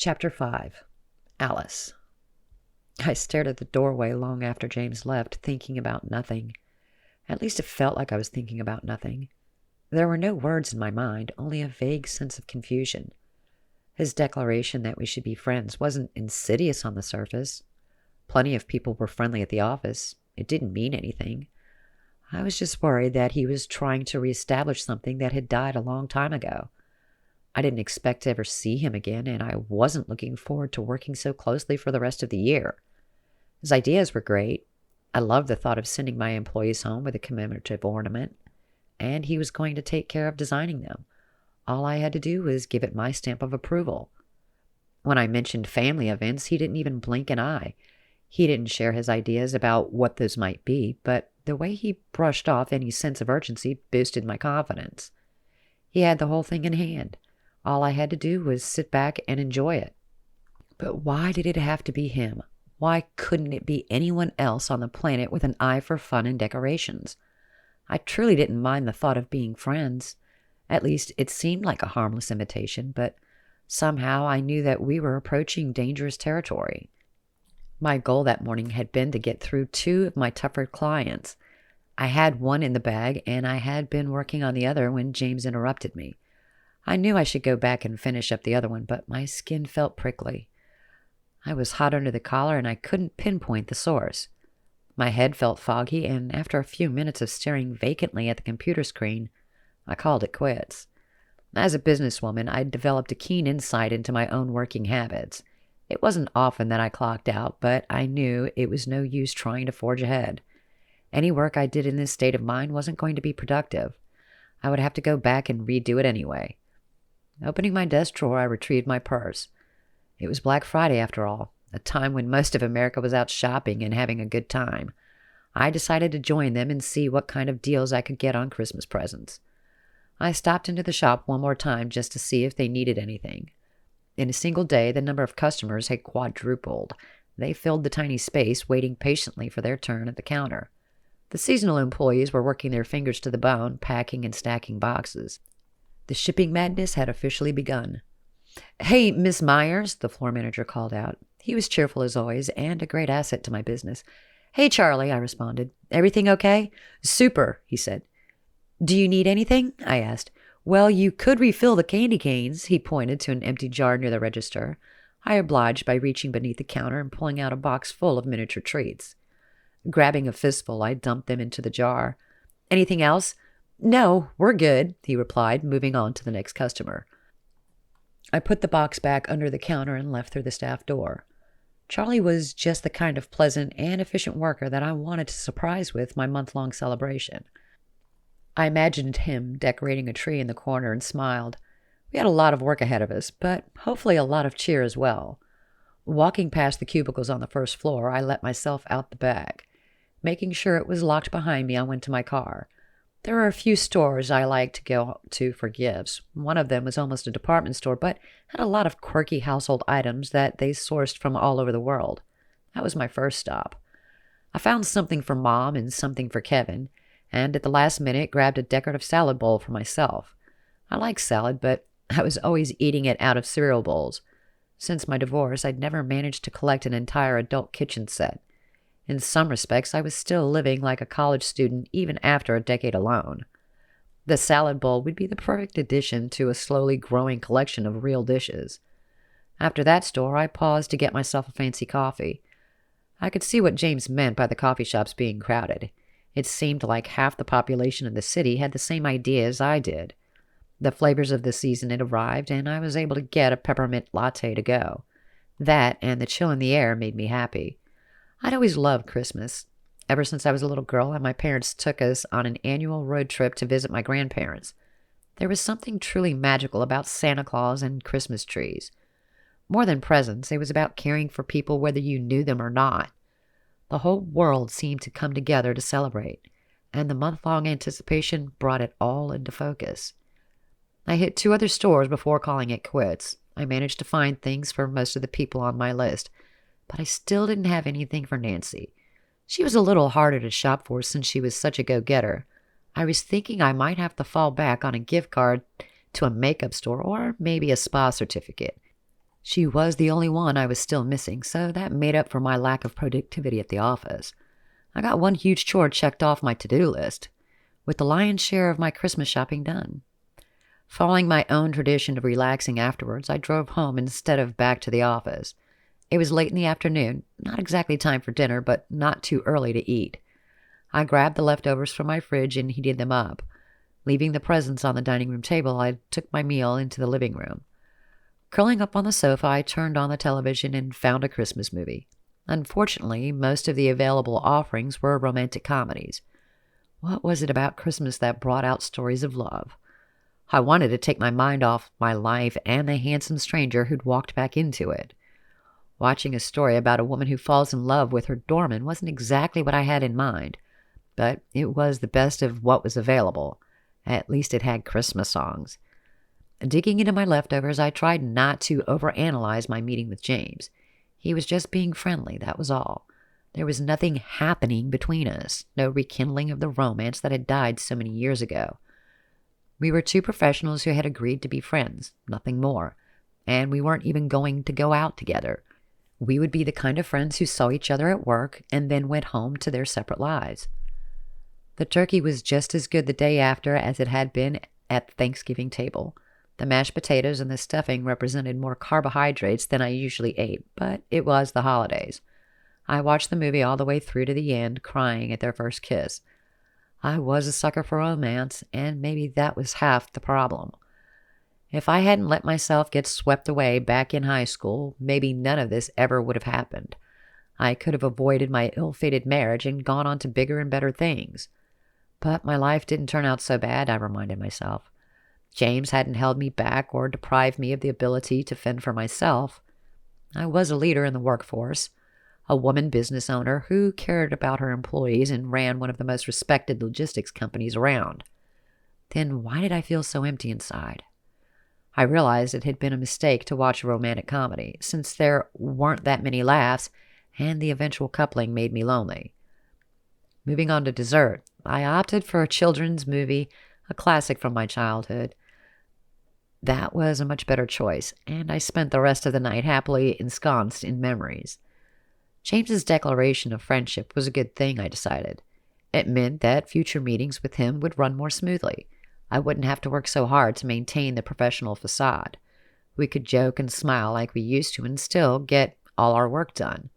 Chapter 5. Alice. I stared at the doorway long after James left, thinking about nothing. At least it felt like I was thinking about nothing. There were no words in my mind, only a vague sense of confusion. His declaration that we should be friends wasn't insidious on the surface. Plenty of people were friendly at the office. It didn't mean anything. I was just worried that he was trying to reestablish something that had died a long time ago. I didn't expect to ever see him again, and I wasn't looking forward to working so closely for the rest of the year. His ideas were great. I loved the thought of sending my employees home with a commemorative ornament, and he was going to take care of designing them. All I had to do was give it my stamp of approval. When I mentioned family events, he didn't even blink an eye. He didn't share his ideas about what those might be, but the way he brushed off any sense of urgency boosted my confidence. He had the whole thing in hand. All I had to do was sit back and enjoy it. But why did it have to be him? Why couldn't it be anyone else on the planet with an eye for fun and decorations? I truly didn't mind the thought of being friends. At least it seemed like a harmless invitation, but somehow I knew that we were approaching dangerous territory. My goal that morning had been to get through 2 of my tougher clients. I had one in the bag, and I had been working on the other when James interrupted me. I knew I should go back and finish up the other one, but my skin felt prickly. I was hot under the collar, and I couldn't pinpoint the source. My head felt foggy, and after a few minutes of staring vacantly at the computer screen, I called it quits. As a businesswoman, I'd developed a keen insight into my own working habits. It wasn't often that I clocked out, but I knew it was no use trying to forge ahead. Any work I did in this state of mind wasn't going to be productive. I would have to go back and redo it anyway. Opening my desk drawer, I retrieved my purse. It was Black Friday, after all, a time when most of America was out shopping and having a good time. I decided to join them and see what kind of deals I could get on Christmas presents. I stopped into the shop one more time just to see if they needed anything. In a single day, the number of customers had quadrupled. They filled the tiny space, waiting patiently for their turn at the counter. The seasonal employees were working their fingers to the bone, packing and stacking boxes. The shipping madness had officially begun. "Hey, Miss Myers," the floor manager called out. He was cheerful as always and a great asset to my business. "Hey, Charlie," I responded. "Everything okay?" "Super," he said. "Do you need anything?" I asked. "Well, you could refill the candy canes." He pointed to an empty jar near the register. I obliged by reaching beneath the counter and pulling out a box full of miniature treats. Grabbing a fistful, I dumped them into the jar. "Anything else?" "No, we're good," he replied, moving on to the next customer. I put the box back under the counter and left through the staff door. Charlie was just the kind of pleasant and efficient worker that I wanted to surprise with my month-long celebration. I imagined him decorating a tree in the corner and smiled. We had a lot of work ahead of us, but hopefully a lot of cheer as well. Walking past the cubicles on the first floor, I let myself out the back. Making sure it was locked behind me, I went to my car. There are a few stores I like to go to for gifts. One of them was almost a department store, but had a lot of quirky household items that they sourced from all over the world. That was my first stop. I found something for Mom and something for Kevin, and at the last minute grabbed a decorative salad bowl for myself. I like salad, but I was always eating it out of cereal bowls. Since my divorce, I'd never managed to collect an entire adult kitchen set. In some respects, I was still living like a college student even after a decade alone. The salad bowl would be the perfect addition to a slowly growing collection of real dishes. After that store, I paused to get myself a fancy coffee. I could see what James meant by the coffee shops being crowded. It seemed like half the population of the city had the same idea as I did. The flavors of the season had arrived, and I was able to get a peppermint latte to go. That and the chill in the air made me happy. I'd always loved Christmas. Ever since I was a little girl and my parents took us on an annual road trip to visit my grandparents. There was something truly magical about Santa Claus and Christmas trees. More than presents, it was about caring for people whether you knew them or not. The whole world seemed to come together to celebrate, and the month-long anticipation brought it all into focus. I hit 2 other stores before calling it quits. I managed to find things for most of the people on my list, but I still didn't have anything for Nancy. She was a little harder to shop for since she was such a go-getter. I was thinking I might have to fall back on a gift card to a makeup store or maybe a spa certificate. She was the only one I was still missing, so that made up for my lack of productivity at the office. I got one huge chore checked off my to-do list, with the lion's share of my Christmas shopping done. Following my own tradition of relaxing afterwards, I drove home instead of back to the office. It was late in the afternoon, not exactly time for dinner, but not too early to eat. I grabbed the leftovers from my fridge and heated them up. Leaving the presents on the dining room table, I took my meal into the living room. Curling up on the sofa, I turned on the television and found a Christmas movie. Unfortunately, most of the available offerings were romantic comedies. What was it about Christmas that brought out stories of love? I wanted to take my mind off my life and the handsome stranger who'd walked back into it. Watching a story about a woman who falls in love with her doorman wasn't exactly what I had in mind, but it was the best of what was available. At least it had Christmas songs. Digging into my leftovers, I tried not to overanalyze my meeting with James. He was just being friendly, that was all. There was nothing happening between us, no rekindling of the romance that had died so many years ago. We were two professionals who had agreed to be friends, nothing more, and we weren't even going to go out together. We would be the kind of friends who saw each other at work and then went home to their separate lives. The turkey was just as good the day after as it had been at the Thanksgiving table. The mashed potatoes and the stuffing represented more carbohydrates than I usually ate, but it was the holidays. I watched the movie all the way through to the end, crying at their first kiss. I was a sucker for romance, and maybe that was half the problem. If I hadn't let myself get swept away back in high school, maybe none of this ever would have happened. I could have avoided my ill-fated marriage and gone on to bigger and better things. But my life didn't turn out so bad, I reminded myself. James hadn't held me back or deprived me of the ability to fend for myself. I was a leader in the workforce, a woman business owner who cared about her employees and ran one of the most respected logistics companies around. Then why did I feel so empty inside? I realized it had been a mistake to watch a romantic comedy, since there weren't that many laughs, and the eventual coupling made me lonely. Moving on to dessert, I opted for a children's movie, a classic from my childhood. That was a much better choice, and I spent the rest of the night happily ensconced in memories. James's declaration of friendship was a good thing, I decided. It meant that future meetings with him would run more smoothly. I wouldn't have to work so hard to maintain the professional facade. We could joke and smile like we used to and still get all our work done.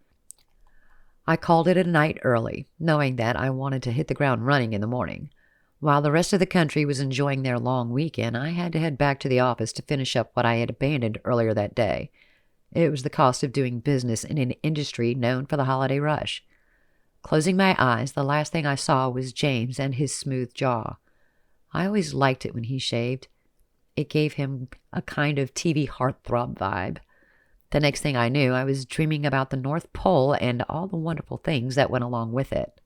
I called it a night early, knowing that I wanted to hit the ground running in the morning. While the rest of the country was enjoying their long weekend, I had to head back to the office to finish up what I had abandoned earlier that day. It was the cost of doing business in an industry known for the holiday rush. Closing my eyes, the last thing I saw was James and his smooth jaw. I always liked it when he shaved. It gave him a kind of TV heartthrob vibe. The next thing I knew, I was dreaming about the North Pole and all the wonderful things that went along with it.